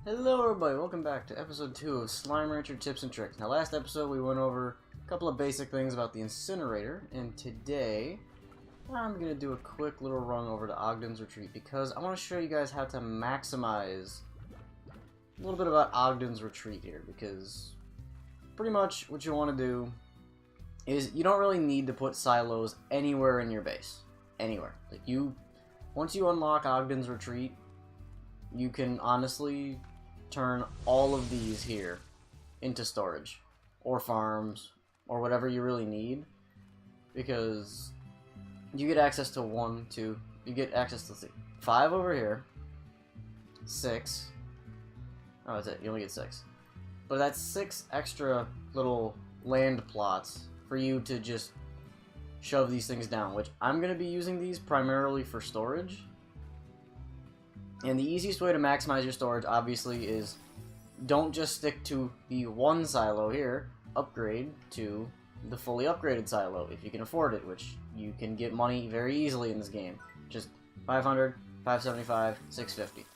Hello everybody, welcome back to episode 2 of Slime Rancher Tips and Tricks. Now last episode we went over a couple of basic things about the incinerator, and today I'm going to do a quick little run over to Ogden's Retreat because I want to show you guys how to maximize a little bit about Ogden's Retreat here, because pretty much what you want to do is you don't really need to put silos anywhere in your base. Anywhere. Once you unlock Ogden's Retreat, you can honestly turn all of these here into storage or farms or whatever you really need, because you get access to you get access to 5 over here, 6. Oh, that's it. You only get 6. But that's 6 extra little land plots for you to just shove these things down, which I'm going to be using these primarily for storage. And the easiest way to maximize your storage, obviously, is don't just stick to the one silo here. Upgrade to the fully upgraded silo, if you can afford it, which you can get money very easily in this game. Just 500, 575, 650.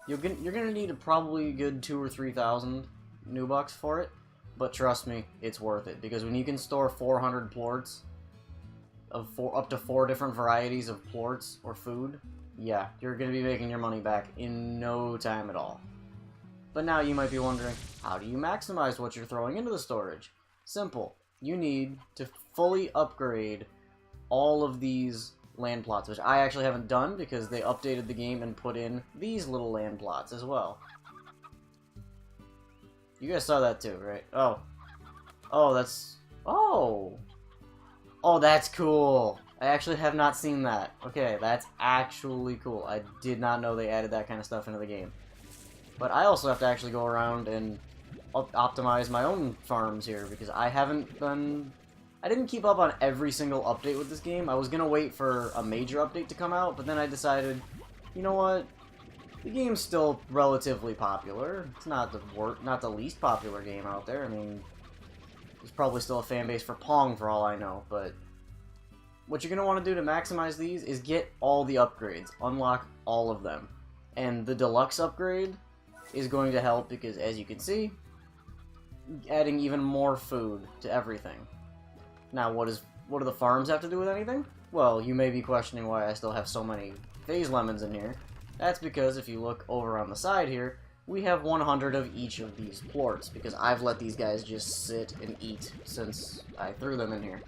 You're going to need a probably good 2,000 or 3,000 new bucks for it, but trust me, it's worth it, because when you can store 400 plorts, up to 4 different varieties of plorts or food, yeah, you're going to be making your money back in no time at all. But now you might be wondering, how do you maximize what you're throwing into the storage? Simple. You need to fully upgrade all of these land plots, which I actually haven't done because they updated the game and put in these little land plots as well. You guys saw that too, right? Oh, that's... Oh, that's cool. I actually have not seen that. Okay, that's actually cool. I did not know they added that kind of stuff into the game. But I also have to actually go around and optimize my own farms here, because I didn't keep up on every single update with this game. I was gonna wait for a major update to come out, but then I decided, you know what? The game's still relatively popular. It's not the least popular game out there. I mean, there's probably still a fan base for Pong for all I know, but what you're going to want to do to maximize these is get all the upgrades. Unlock all of them. And the deluxe upgrade is going to help because, as you can see, adding even more food to everything. Now, what do the farms have to do with anything? Well, you may be questioning why I still have so many phase lemons in here. That's because if you look over on the side here, we have 100 of each of these plorts, because I've let these guys just sit and eat since I threw them in here.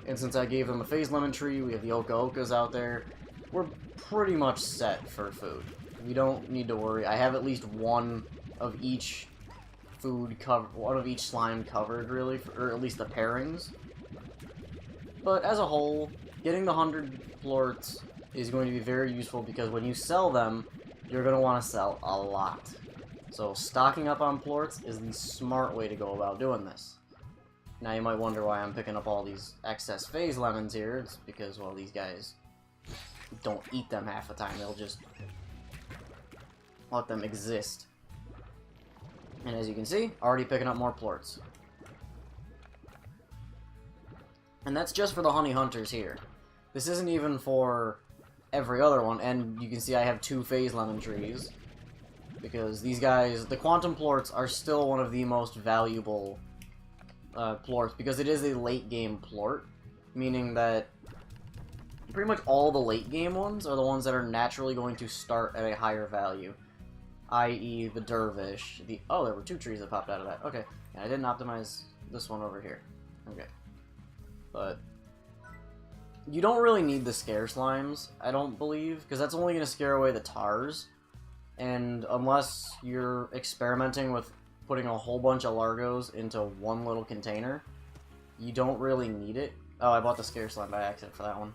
And since I gave them a phase lemon tree, we have the okas out there, we're pretty much set for food. We don't need to worry. I have at least one of each one of each slime covered, really, or at least the pairings. But as a whole, getting the 100 plorts is going to be very useful, because when you sell them, you're going to want to sell a lot. So stocking up on plorts is the smart way to go about doing this. Now you might wonder why I'm picking up all these excess phase lemons here. It's because, well, these guys don't eat them half the time. They'll just let them exist. And as you can see, already picking up more plorts. And that's just for the honey hunters here. This isn't even for every other one, and you can see I have 2 phase lemon trees, because these guys, the quantum plorts, are still one of the most valuable plorts, because it is a late game plort, meaning that pretty much all the late game ones are the ones that are naturally going to start at a higher value, i.e. the dervish, oh, there were 2 trees that popped out of that. Okay, and I didn't optimize this one over here. Okay, but you don't really need the scare slimes, I don't believe, because that's only going to scare away the tars, and unless you're experimenting with putting a whole bunch of largos into one little container, you don't really need it. Oh, I bought the scare slime by accident for that one,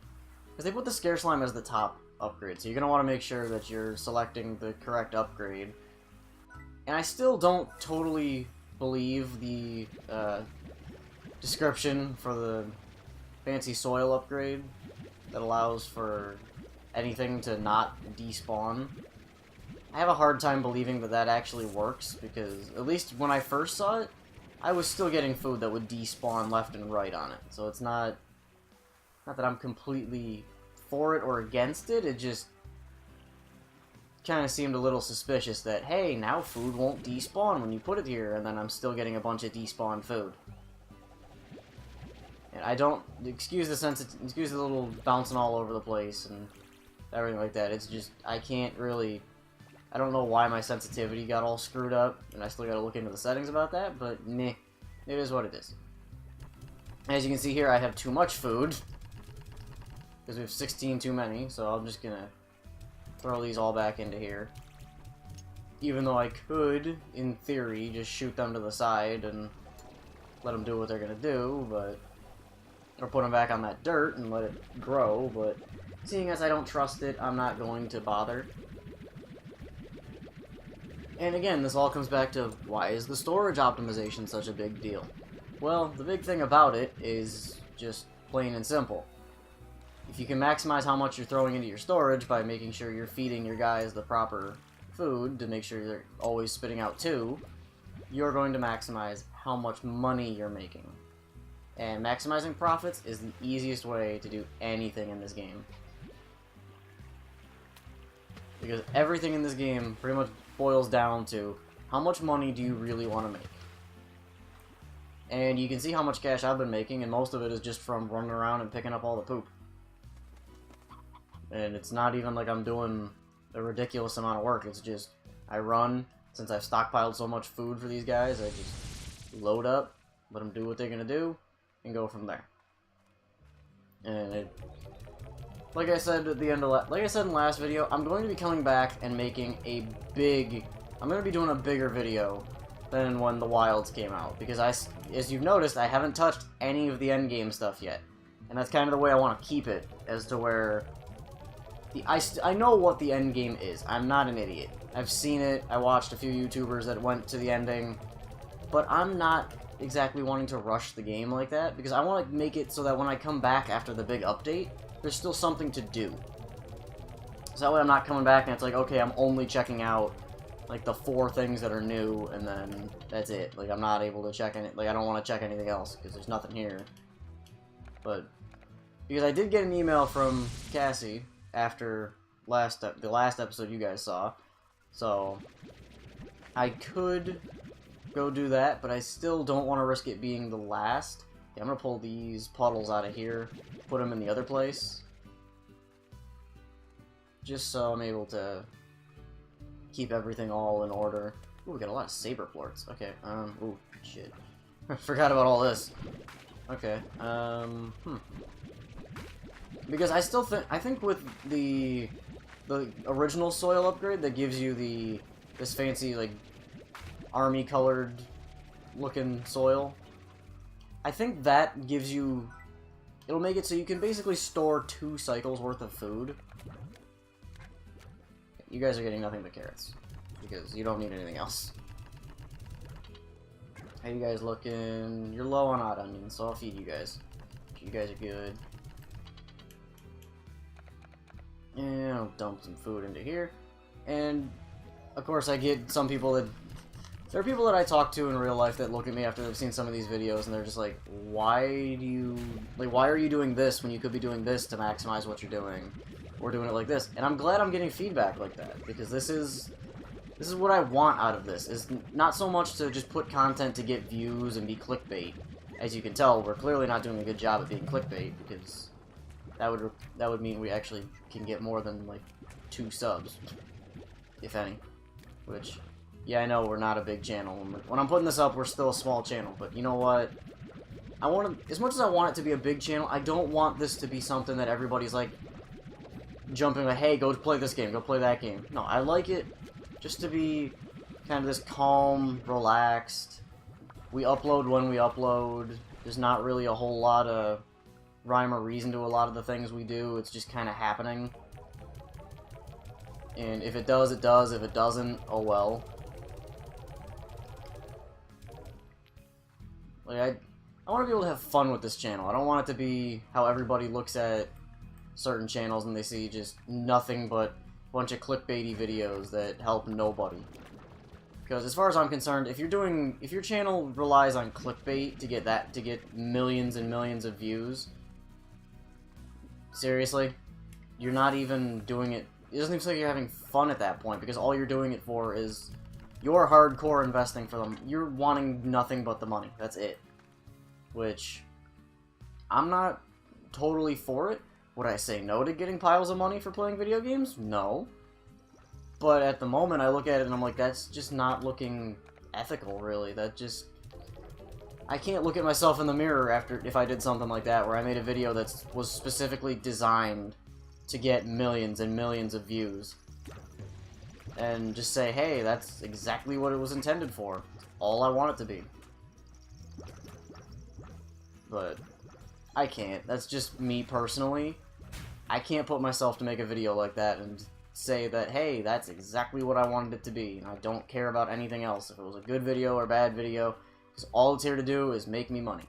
because they put the scare slime as the top upgrade, so you're going to want to make sure that you're selecting the correct upgrade. And I still don't totally believe the description for the fancy soil upgrade that allows for anything to not despawn. I have a hard time believing that that actually works, because at least when I first saw it, I was still getting food that would despawn left and right on it. So it's not that I'm completely for it or against it, it just kind of seemed a little suspicious that, hey, now food won't despawn when you put it here, and then I'm still getting a bunch of despawned food. And I don't, excuse the little bouncing all over the place and everything like that. It's just, I can't really, I don't know why my sensitivity got all screwed up, and I still gotta look into the settings about that, but meh, it is what it is. As you can see here, I have too much food, because we have 16 too many, so I'm just gonna throw these all back into here. Even though I could, in theory, just shoot them to the side and let them do what they're gonna do, but... or put them back on that dirt and let it grow, but seeing as I don't trust it, I'm not going to bother. And again, this all comes back to, why is the storage optimization such a big deal? Well, the big thing about it is just plain and simple. If you can maximize how much you're throwing into your storage by making sure you're feeding your guys the proper food to make sure they're always spitting out 2, you're going to maximize how much money you're making. And maximizing profits is the easiest way to do anything in this game. Because everything in this game pretty much boils down to how much money do you really want to make. And you can see how much cash I've been making, and most of it is just from running around and picking up all the poop. And it's not even like I'm doing a ridiculous amount of work, it's just, I run, since I've stockpiled so much food for these guys, I just load up, let them do what they're gonna do, and go from there. And it, like I said at the end of like I said in the last video, I'm going to be coming back and making a big, I'm going to be doing a bigger video than when the Wilds came out, because as you've noticed, I haven't touched any of the endgame stuff yet, and that's kind of the way I want to keep it, as to where I know what the endgame is. I'm not an idiot. I've seen it. I watched a few YouTubers that went to the ending, but I'm not exactly wanting to rush the game like that, because I want to make it so that when I come back after the big update, there's still something to do. So that way I'm not coming back and it's like, okay, I'm only checking out like the 4 things that are new, and then that's it. Like, I'm not able to check any, like, I don't want to check anything else because there's nothing here. But because I did get an email from Cassie after the last episode you guys saw, so I could go do that, but I still don't want to risk it being the last. Okay, I'm gonna pull these puddles out of here, put them in the other place, just so I'm able to keep everything all in order. Ooh, we got a lot of saber plorts. Okay, ooh, shit. Forgot about all this. Okay, because I still think with the original soil upgrade that gives you this fancy, like, army colored looking soil, I think that gives you, it'll make it so you can basically store 2 cycles worth of food. You guys are getting nothing but carrots, because you don't need anything else. How you guys looking? You're low on odd onions, so I'll feed you guys. You guys are good. And I'll dump some food into here. And, of course, I get some people that... There are people that I talk to in real life that look at me after they've seen some of these videos, and they're just like, why are you doing this when you could be doing this to maximize what you're doing? Or doing it like this. And I'm glad I'm getting feedback like that, because this is what I want out of this. Is not so much to just put content to get views and be clickbait. As you can tell, we're clearly not doing a good job at being clickbait, because that would mean we actually can get more than, like, 2 subs, if any. Which, yeah, I know we're not a big channel. When I'm putting this up, we're still a small channel, but you know what? As much as I want it to be a big channel, I don't want this to be something that everybody's, like, jumping like, hey, go play this game, go play that game. No, I like it just to be kind of this calm, relaxed. We upload when we upload. There's not really a whole lot of rhyme or reason to a lot of the things we do. It's just kind of happening. And if it does, it does. If it doesn't, oh well. Like, I want to be able to have fun with this channel. I don't want it to be how everybody looks at certain channels and they see just nothing but a bunch of clickbaity videos that help nobody. Because as far as I'm concerned, if your channel relies on clickbait to get millions and millions of views, seriously, you're not even doing it. doesn't even seem like you're having fun at that point, because all you're doing it for is you're hardcore investing for them. You're wanting nothing but the money. That's it. Which, I'm not totally for it. Would I say no to getting piles of money for playing video games? No. But at the moment, I look at it and I'm like, that's just not looking ethical, really. That just... I can't look at myself in the mirror after if I did something like that, where I made a video that was specifically designed to get millions and millions of views. And just say, hey, that's exactly what it was intended for. All I want it to be. But I can't. That's just me personally. I can't put myself to make a video like that and say that, hey, that's exactly what I wanted it to be, and I don't care about anything else. If it was a good video or bad video, because all it's here to do is make me money.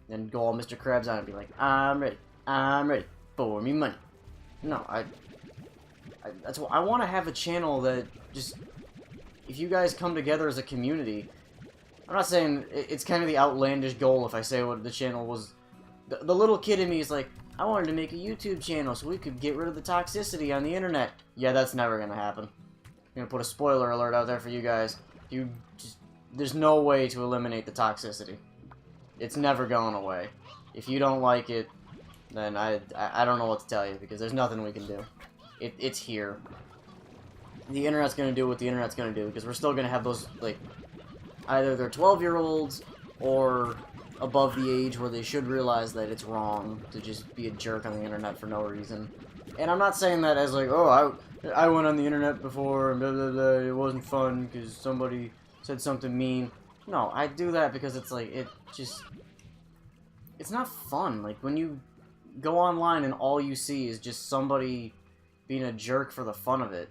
Then go all Mr. Krabs on and be like, I'm ready for me money. No, that's what I want to have, a channel that just, if you guys come together as a community, I'm not saying it's kind of the outlandish goal if I say what the channel was. The little kid in me is like, I wanted to make a YouTube channel so we could get rid of the toxicity on the internet. Yeah, that's never gonna happen. I'm gonna put a spoiler alert out there for you guys. There's no way to eliminate the toxicity. It's never going away. If you don't like it, then I don't know what to tell you, because there's nothing we can do. It's here. The internet's gonna do what the internet's gonna do, because we're still gonna have those, like, either they're 12-year-olds or above the age where they should realize that it's wrong to just be a jerk on the internet for no reason. And I'm not saying that as like, oh, I went on the internet before and blah blah blah, it wasn't fun because somebody said something mean. No, I do that because it's like, it's not fun. Like, when you go online and all you see is just somebody being a jerk for the fun of it,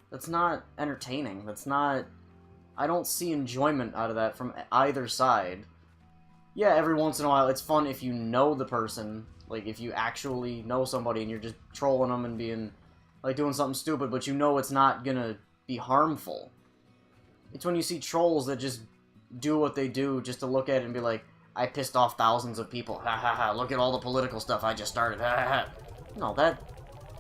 that's not entertaining. That's not... I don't see enjoyment out of that from either side. Yeah, every once in a while it's fun if you know the person, like if you actually know somebody and you're just trolling them and being, like, doing something stupid, but you know it's not gonna be harmful. It's when you see trolls that just do what they do just to look at it and be like, I pissed off thousands of people, ha ha ha, look at all the political stuff I just started, ha ha ha. No,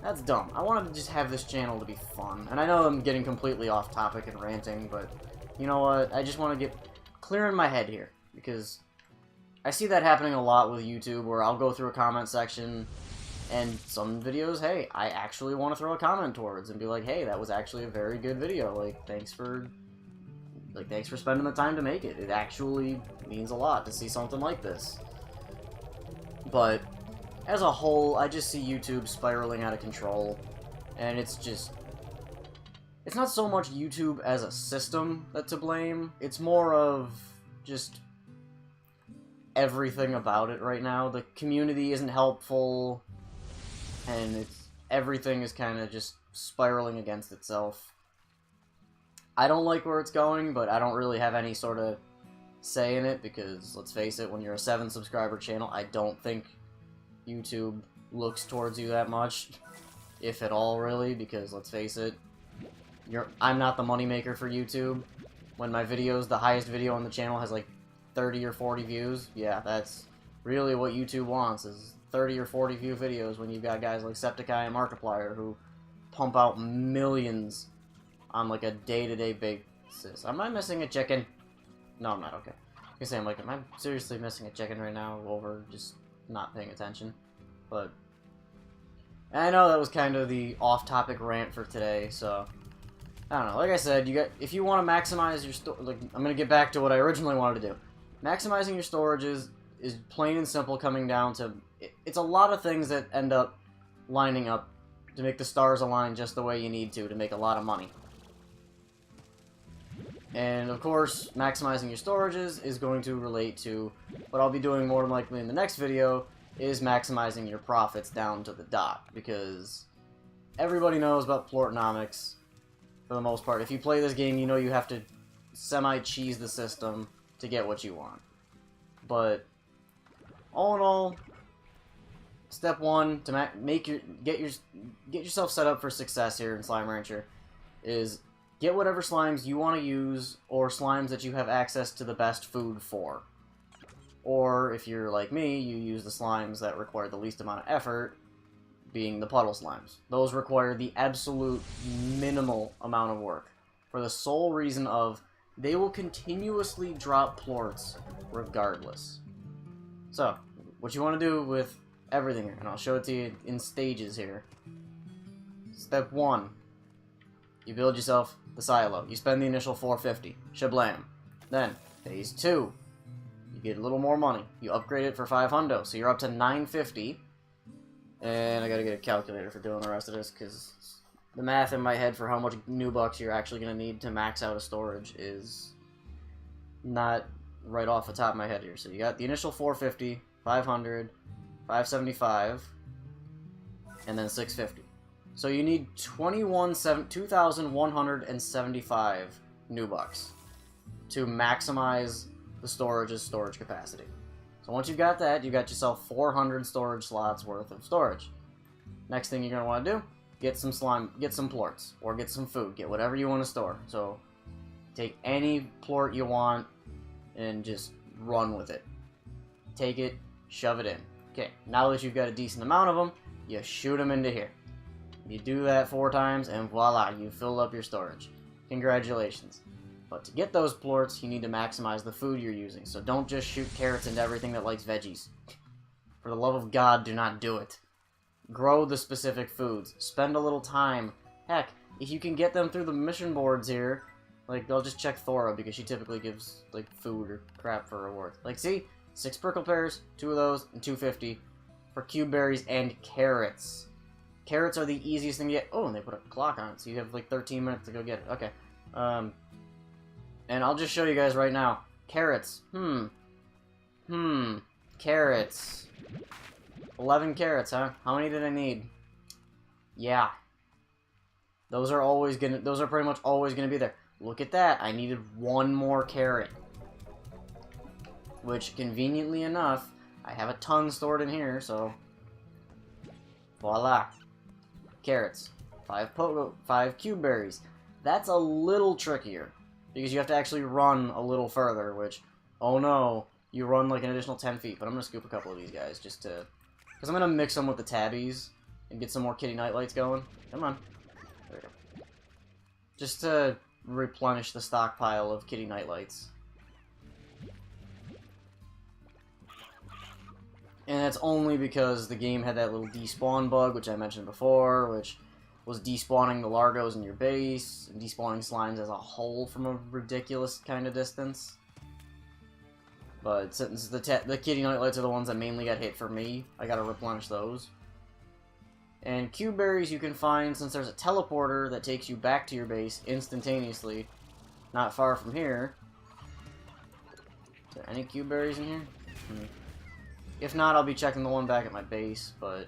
that's dumb. I want to just have this channel to be fun. And I know I'm getting completely off topic and ranting, but you know what? I just want to get clear in my head here, because I see that happening a lot with YouTube, where I'll go through a comment section, and some videos, hey, I actually want to throw a comment towards, and be like, hey, that was actually a very good video, like, thanks for spending the time to make it. It actually means a lot to see something like this. But as a whole, I just see YouTube spiraling out of control, and it's just... It's not so much YouTube as a system that's to blame, it's more of just everything about it right now. The community isn't helpful, and everything is kind of just spiraling against itself. I don't like where it's going, but I don't really have any sort of say in it, because, let's face it, when you're a 7-subscriber channel, I don't think YouTube looks towards you that much, if at all, really, because, let's face it, I'm not the moneymaker for YouTube. When my videos, the highest video on the channel has like 30 or 40 views, yeah, that's really what YouTube wants, is 30 or 40 view videos when you've got guys like Septiceye and Markiplier who pump out millions on like a day-to-day basis. Am I missing a chicken? No, I'm not, okay. I was gonna say, I'm like, am I seriously missing a chicken right now over just not paying attention? But I know that was kind of the off-topic rant for today, so I don't know. Like I said, if you want to maximize your I'm gonna get back to what I originally wanted to do. Maximizing your storages is plain and simple coming down to it's a lot of things that end up lining up to make the stars align just the way you need to make a lot of money. And of course, maximizing your storages is going to relate to what I'll be doing more than likely in the next video, is maximizing your profits down to the dot, because everybody knows about plortnomics. For the most part, if you play this game, you know you have to semi-cheese the system to get what you want. But all in all, step one to get yourself set up for success here in Slime Rancher is get whatever slimes you want to use, or slimes that you have access to the best food for. Or if you're like me, you use the slimes that require the least amount of effort, being the puddle slimes. Those require the absolute minimal amount of work, for the sole reason of they will continuously drop plorts regardless. So, what you want to do with everything here, and I'll show it to you in stages here. Step 1, you build yourself the silo. You spend the initial 450. Shablam. Then, phase 2, you get a little more money. You upgrade it for 500, so you're up to 950. And I gotta get a calculator for doing the rest of this, because the math in my head for how much new bucks you're actually gonna need to max out a storage is not right off the top of my head here. So you got the initial 450, 500, 575, and then 650. So you need 2,175 new bucks to maximize the storage's storage capacity. So once you've got that, you got yourself 400 storage slots worth of storage. Next thing you're going to want to do, get some slime, get some plorts, or get some food, get whatever you want to store. So take any plort you want and just run with it. Take it, shove it in. Okay, now that you've got a decent amount of them, you shoot them into here. You do that 4 times, and voila, you filled up your storage. Congratulations. But to get those plorts, you need to maximize the food you're using. So don't just shoot carrots into everything that likes veggies. For the love of God, do not do it. Grow the specific foods. Spend a little time. Heck, if you can get them through the mission boards here, like, I'll just check Thora, because she typically gives, like, food or crap for rewards. Like, see? 6 prickle pears, 2 of those, and 250 for cube berries and carrots. Carrots are the easiest thing to get. Oh, and they put a clock on it, so you have, like, 13 minutes to go get it. Okay. And I'll just show you guys right now. Carrots. Carrots. 11 carrots, huh? How many did I need? Yeah. Those are pretty much always gonna be there. Look at that. I needed 1 more carrot. Which, conveniently enough, I have a ton stored in here, so voila. Carrots. 5 cube berries. That's a little trickier, because you have to actually run a little further, which, oh no, you run like an additional 10 feet. But I'm going to scoop a couple of these guys just to, because I'm going to mix them with the tabbies and get some more kitty nightlights going. Come on. There we go. Just to replenish the stockpile of kitty nightlights. And that's only because the game had that little despawn bug, which I mentioned before, which was despawning the Largos in your base, and despawning slimes as a whole from a ridiculous kind of distance. But since the kitty nightlights are the ones that mainly got hit for me, I gotta replenish those. And cube berries you can find since there's a teleporter that takes you back to your base instantaneously, not far from here. Is there any cube berries in here? If not, I'll be checking the one back at my base, but...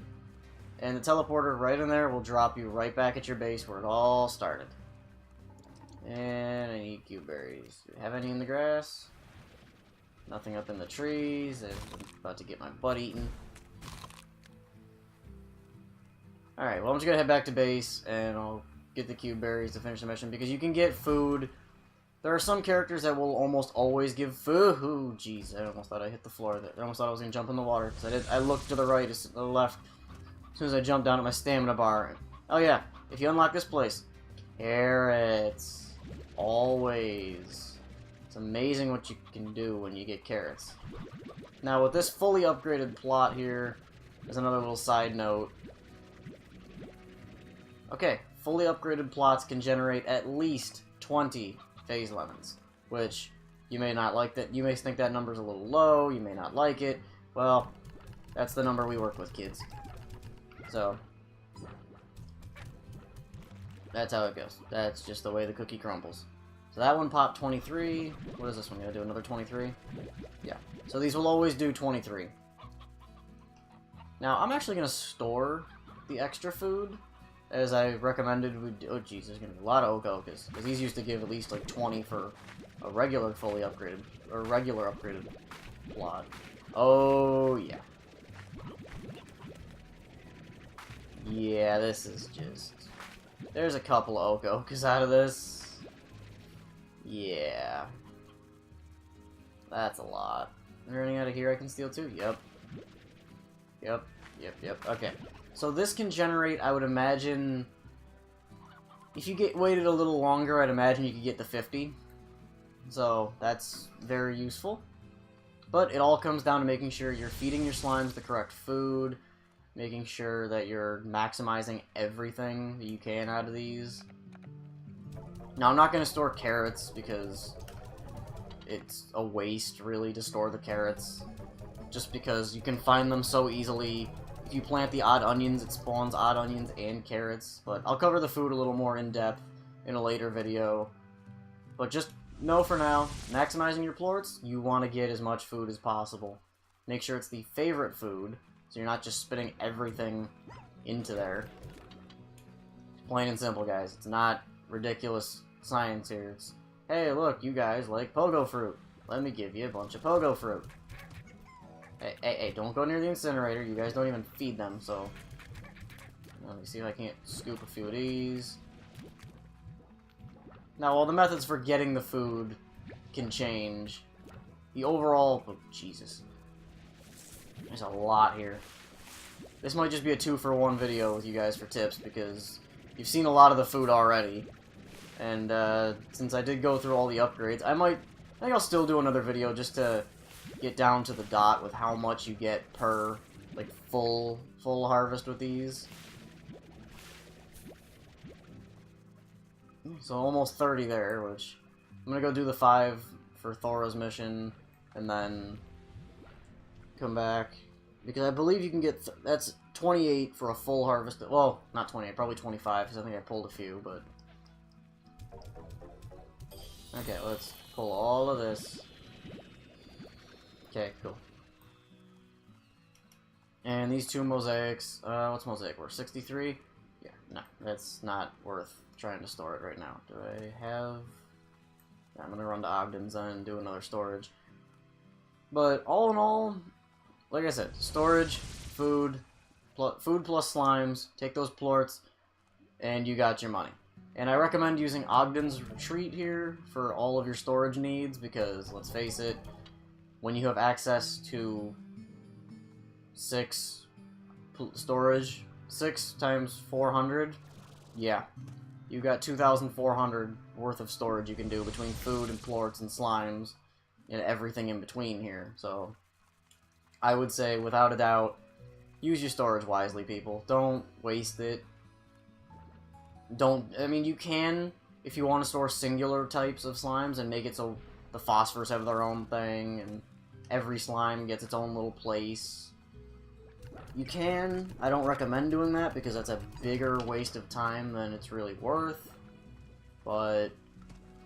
And the teleporter right in there will drop you right back at your base where it all started. And I need cube berries. Do we have any in the grass? Nothing up in the trees. I'm about to get my butt eaten. Alright, well I'm just gonna head back to base, and I'll get the cube berries to finish the mission, because you can get food. There are some characters that will almost always give food. Ooh, jeez, I almost thought I hit the floor. I almost thought I was gonna jump in the water, because I looked to the right, to the left, as soon as I jumped down at my stamina bar. Oh yeah, if you unlock this place, carrots. Always. It's amazing what you can do when you get carrots. Now with this fully upgraded plot here, there's another little side note. Okay, fully upgraded plots can generate at least 20 phase lemons, which you may not like that. You may think that number's a little low, you may not like it. Well, that's the number we work with, kids. So, that's how it goes. That's just the way the cookie crumbles. So that one popped 23. What is this one? Gonna do another 23? Yeah. So these will always do 23. Now, I'm actually gonna store the extra food, as I recommended we do. Oh, jeez, there's gonna be a lot of Okokas, because these used to give at least like 20 for a regular fully upgraded, or regular upgraded plot. Oh, yeah. Yeah, this is just... There's a couple of Okokas out of this. Yeah. That's a lot. Is there anything out of here I can steal too? Yep. Yep. Okay. So this can generate, I would imagine, if you waited a little longer, I'd imagine you could get to 50. So that's very useful. But it all comes down to making sure you're feeding your slimes the correct food, making sure that you're maximizing everything that you can out of these. Now, I'm not going to store carrots because it's a waste, really, to store the carrots. Just because you can find them so easily. If you plant the odd onions, it spawns odd onions and carrots. But I'll cover the food a little more in depth in a later video. But just know for now, maximizing your plorts, you want to get as much food as possible. Make sure it's the favorite food, so you're not just spitting everything into there. Plain and simple, guys. It's not ridiculous science here. It's, hey, look, you guys like pogo fruit. Let me give you a bunch of pogo fruit. Hey, don't go near the incinerator. You guys don't even feed them, so... Let me see if I can't scoop a few of these. Now, while the methods for getting the food can change, the overall... Oh, Jesus. There's a lot here. This might just be a 2-for-1 video with you guys for tips, because you've seen a lot of the food already. And, since I did go through all the upgrades, I think I'll still do another video just to get down to the dot with how much you get per, like, full harvest with these. So almost 30 there, which I'm gonna go do the 5 for Thora's mission, and then come back, because I believe you can get, that's 28 for a full harvest, well, not 28, probably 25, because I think I pulled a few, but... Okay, let's pull all of this. Okay, cool. And these 2 mosaics, what's mosaic worth? 63? Yeah, no, that's not worth trying to store it right now. Do I have... Yeah, I'm gonna run to Ogden's and do another storage. But all in all, like I said, storage, food plus slimes, take those plorts, and you got your money. And I recommend using Ogden's Retreat here for all of your storage needs, because, let's face it, when you have access to 6 storage, 6 times 400, yeah, you got 2,400 worth of storage you can do between food and plorts and slimes and everything in between here. So I would say, without a doubt, use your storage wisely, people. Don't waste it. I mean, you can, if you want to store singular types of slimes and make it so the phosphors have their own thing and every slime gets its own little place. You can. I don't recommend doing that because that's a bigger waste of time than it's really worth. But,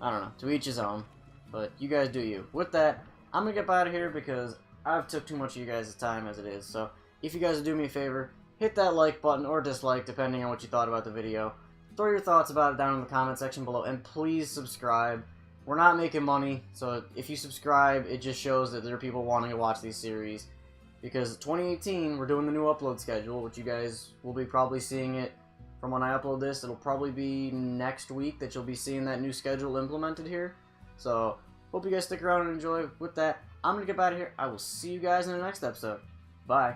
I don't know. To each his own. But you guys do you. With that, I'm going to get out of here because I've took too much of you guys' time as it is. So, if you guys would do me a favor, hit that like button or dislike depending on what you thought about the video. Throw your thoughts about it down in the comment section below, and please subscribe. We're not making money, so if you subscribe, it just shows that there are people wanting to watch these series. Because 2018, we're doing the new upload schedule, which you guys will be probably seeing it from when I upload this. It'll probably be next week that you'll be seeing that new schedule implemented here. So, hope you guys stick around and enjoy. With that, I'm going to get out of here. I will see you guys in the next episode. Bye.